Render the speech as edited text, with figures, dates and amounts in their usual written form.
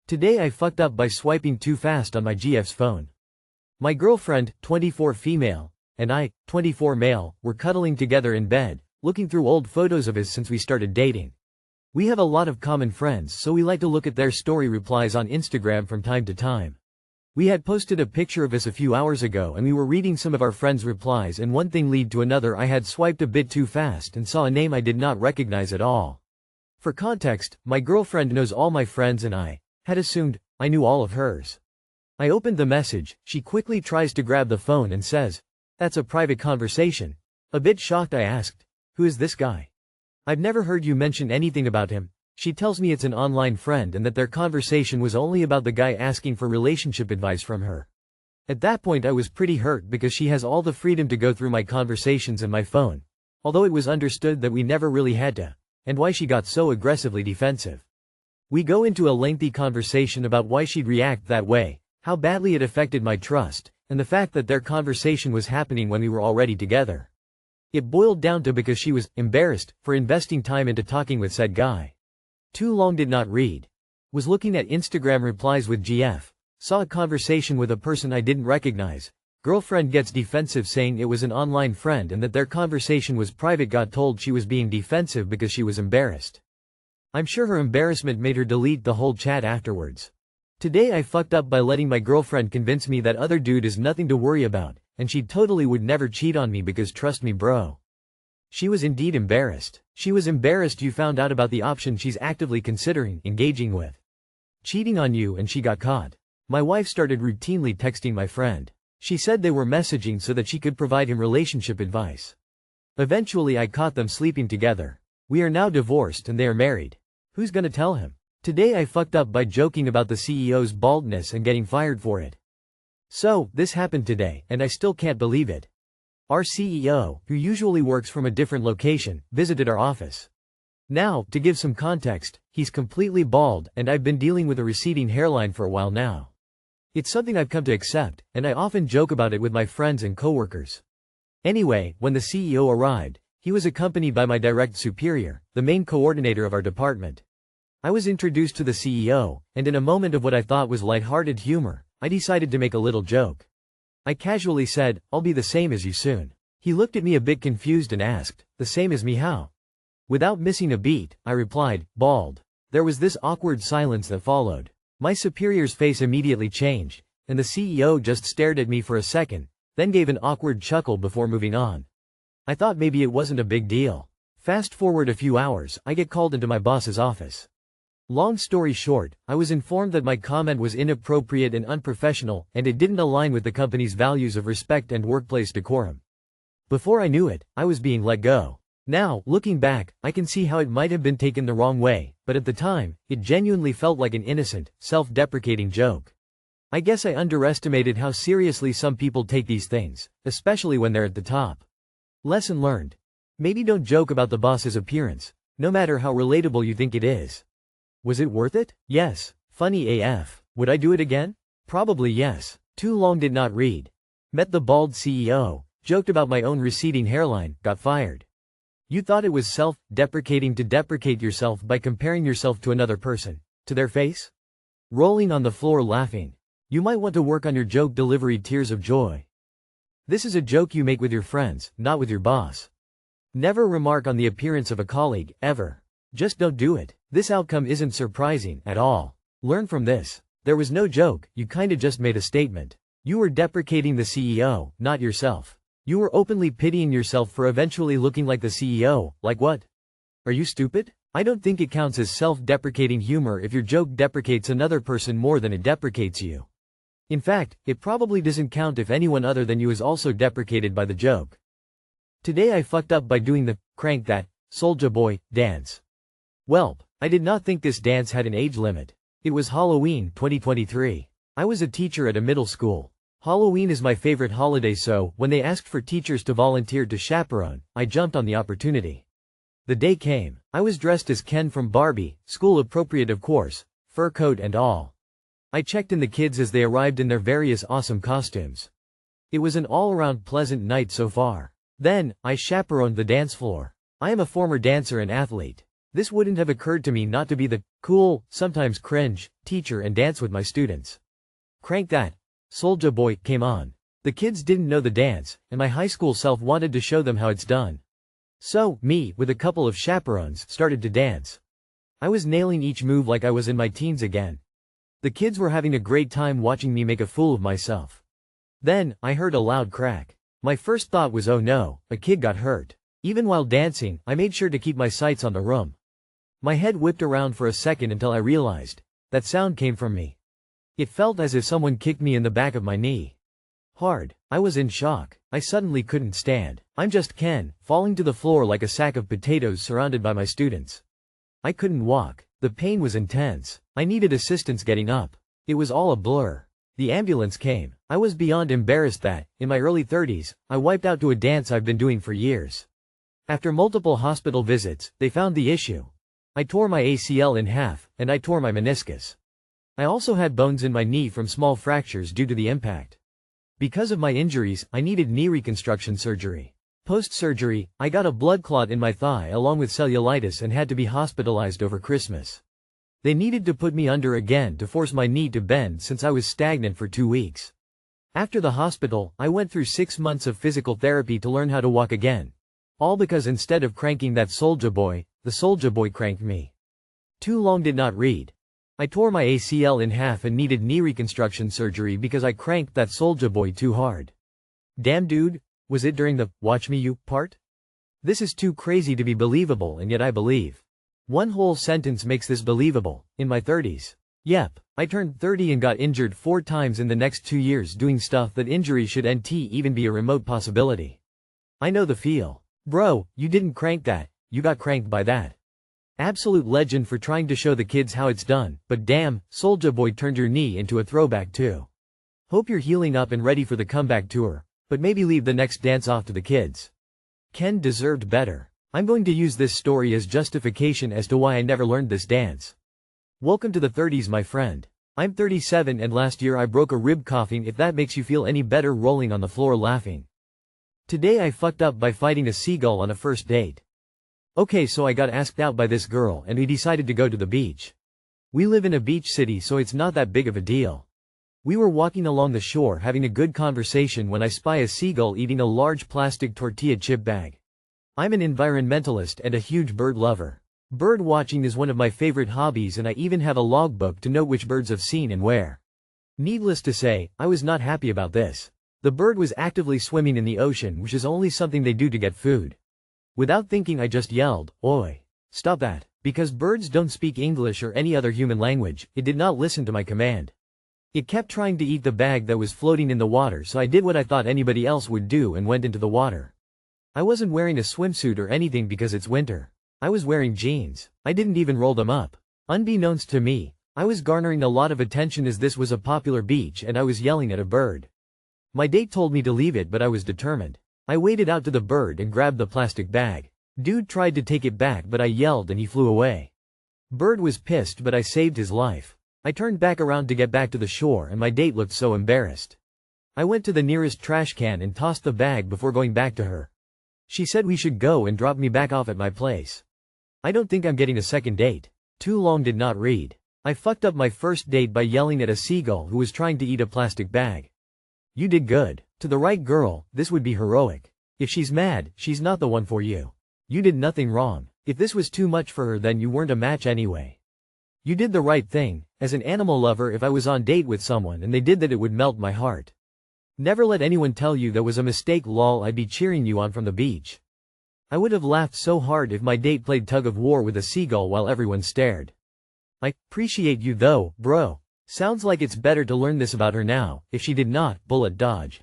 Today I fucked up by swiping too fast on my GF's phone. My girlfriend, 24 female, and I, 24 male, were cuddling together in bed, looking through old photos of us since we started dating. We have a lot of common friends, so we like to look at their story replies on Instagram from time to time. We had posted a picture of us a few hours ago and we were reading some of our friends' replies, and one thing led to another. I had swiped a bit too fast and saw a name I did not recognize at all. For context, my girlfriend knows all my friends and I had assumed I knew all of hers. I opened the message. She quickly tries to grab the phone and says, "That's a private conversation." A bit shocked I asked, "Who is this guy? I've never heard you mention anything about him." She tells me it's an online friend and that their conversation was only about the guy asking for relationship advice from her. At that point I was pretty hurt because she has all the freedom to go through my conversations and my phone, although it was understood that we never really had to, and why she got so aggressively defensive. We go into a lengthy conversation about why she'd react that way, how badly it affected my trust, and the fact that their conversation was happening when we were already together. It boiled down to because she was embarrassed for investing time into talking with said guy. Too long did not read. Was looking at Instagram replies with GF. Saw a conversation with a person I didn't recognize. Girlfriend gets defensive saying it was an online friend and that their conversation was private. Got told she was being defensive because she was embarrassed. I'm sure her embarrassment made her delete the whole chat afterwards. Today I fucked up by letting my girlfriend convince me that other dude is nothing to worry about, and she totally would never cheat on me because trust me bro. She was indeed embarrassed. She was embarrassed you found out about the option she's actively considering engaging with. Cheating on you, and she got caught. My wife started routinely texting my friend. She said they were messaging so that she could provide him relationship advice. Eventually I caught them sleeping together. We are now divorced and they are married. Who's gonna tell him? Today I fucked up by joking about the CEO's baldness and getting fired for it. So, this happened today, and I still can't believe it. Our CEO, who usually works from a different location, visited our office. Now, to give some context, he's completely bald and I've been dealing with a receding hairline for a while now. It's something I've come to accept, and I often joke about it with my friends and coworkers. Anyway, when the CEO arrived, he was accompanied by my direct superior, the main coordinator of our department. I was introduced to the CEO, and in a moment of what I thought was lighthearted humor, I decided to make a little joke. I casually said, "I'll be the same as you soon." He looked at me a bit confused and asked, "The same as me how?" Without missing a beat, I replied, "Bald." There was this awkward silence that followed. My superior's face immediately changed, and the CEO just stared at me for a second, then gave an awkward chuckle before moving on. I thought maybe it wasn't a big deal. Fast forward a few hours, I get called into my boss's office. Long story short, I was informed that my comment was inappropriate and unprofessional, and it didn't align with the company's values of respect and workplace decorum. Before I knew it, I was being let go. Now, looking back, I can see how it might have been taken the wrong way, but at the time, it genuinely felt like an innocent, self-deprecating joke. I guess I underestimated how seriously some people take these things, especially when they're at the top. Lesson learned. Maybe don't joke about the boss's appearance, no matter how relatable you think it is. Was it worth it? Yes. Funny AF. Would I do it again? Probably yes. Too long did not read. Met the bald CEO, joked about my own receding hairline, got fired. You thought it was self-deprecating to deprecate yourself by comparing yourself to another person, to their face? Rolling on the floor laughing. You might want to work on your joke delivery. Tears of joy. This is a joke you make with your friends, not with your boss. Never remark on the appearance of a colleague, ever. Just don't do it. This outcome isn't surprising at all. Learn from this. There was no joke, you kinda just made a statement. You were deprecating the CEO, not yourself. You were openly pitying yourself for eventually looking like the CEO. Like what? Are you stupid? I don't think it counts as self-deprecating humor if your joke deprecates another person more than it deprecates you. In fact, it probably doesn't count if anyone other than you is also deprecated by the joke. Today I fucked up by doing the "crank that, Soulja Boy" dance. Welp, I did not think this dance had an age limit. It was Halloween 2023. I was a teacher at a middle school. Halloween is my favorite holiday, so when they asked for teachers to volunteer to chaperone, I jumped on the opportunity. The day came. I was dressed as Ken from Barbie, school appropriate of course, fur coat and all. I checked in the kids as they arrived in their various awesome costumes. It was an all-around pleasant night so far. Then, I chaperoned the dance floor. I am a former dancer and athlete. This wouldn't have occurred to me not to be the cool, sometimes cringe, teacher and dance with my students. Crank That, Soulja Boy came on. The kids didn't know the dance, and my high school self wanted to show them how it's done. So, me, with a couple of chaperones, started to dance. I was nailing each move like I was in my teens again. The kids were having a great time watching me make a fool of myself. Then, I heard a loud crack. My first thought was, oh no, a kid got hurt. Even while dancing, I made sure to keep my sights on the room. My head whipped around for a second until I realized that sound came from me. It felt as if someone kicked me in the back of my knee. Hard. I was in shock. I suddenly couldn't stand. I'm just Ken, falling to the floor like a sack of potatoes surrounded by my students. I couldn't walk. The pain was intense. I needed assistance getting up. It was all a blur. The ambulance came. I was beyond embarrassed that, in my early 30s, I wiped out to a dance I've been doing for years. After multiple hospital visits, they found the issue. I tore my ACL in half, and I tore my meniscus. I also had bones in my knee from small fractures due to the impact. Because of my injuries, I needed knee reconstruction surgery. Post-surgery, I got a blood clot in my thigh along with cellulitis and had to be hospitalized over Christmas. They needed to put me under again to force my knee to bend since I was stagnant for 2 weeks. After the hospital, I went through 6 months of physical therapy to learn how to walk again. All because instead of cranking that Soulja Boy, the Soulja Boy cranked me. Too long did not read. I tore my ACL in half and needed knee reconstruction surgery because I cranked that Soulja Boy too hard. Damn dude, was it during the "watch me you" part? This is too crazy to be believable and yet I believe. One whole sentence makes this believable. In my 30s. Yep, I turned 30 and got injured 4 times in the next 2 years doing stuff that injury shouldn't even be a remote possibility. I know the feel. Bro, you didn't crank that, you got cranked by that. Absolute legend for trying to show the kids how it's done, but damn, Soulja Boy turned your knee into a throwback too. Hope you're healing up and ready for the comeback tour, but maybe leave the next dance off to the kids. Ken deserved better. I'm going to use this story as justification as to why I never learned this dance. Welcome to the 30s, my friend. I'm 37 and last year I broke a rib coughing, if that makes you feel any better, rolling on the floor laughing. Today I fucked up by fighting a seagull on a first date. Okay, so I got asked out by this girl and we decided to go to the beach. We live in a beach city so it's not that big of a deal. We were walking along the shore having a good conversation when I spy a seagull eating a large plastic tortilla chip bag. I'm an environmentalist and a huge bird lover. Bird watching is one of my favorite hobbies and I even have a logbook to note which birds I've seen and where. Needless to say, I was not happy about this. The bird was actively swimming in the ocean, which is only something they do to get food. Without thinking I just yelled, "Oi! Stop that!" Because birds don't speak English or any other human language, it did not listen to my command. It kept trying to eat the bag that was floating in the water, so I did what I thought anybody else would do and went into the water. I wasn't wearing a swimsuit or anything because it's winter. I was wearing jeans. I didn't even roll them up. Unbeknownst to me, I was garnering a lot of attention as this was a popular beach and I was yelling at a bird. My date told me to leave it but I was determined. I waded out to the bird and grabbed the plastic bag. Dude tried to take it back but I yelled and he flew away. Bird was pissed but I saved his life. I turned back around to get back to the shore and my date looked so embarrassed. I went to the nearest trash can and tossed the bag before going back to her. She said we should go and drop me back off at my place. I don't think I'm getting a second date. Too long did not read. I fucked up my first date by yelling at a seagull who was trying to eat a plastic bag. You did good. To the right girl, this would be heroic. If she's mad, she's not the one for you. You did nothing wrong. If this was too much for her then you weren't a match anyway. You did the right thing. As an animal lover, if I was on date with someone and they did that, it would melt my heart. Never let anyone tell you that was a mistake, lol. I'd be cheering you on from the beach. I would have laughed so hard if my date played tug of war with a seagull while everyone stared. I appreciate you though, bro. Sounds like it's better to learn this about her now. If she did not, bullet dodge.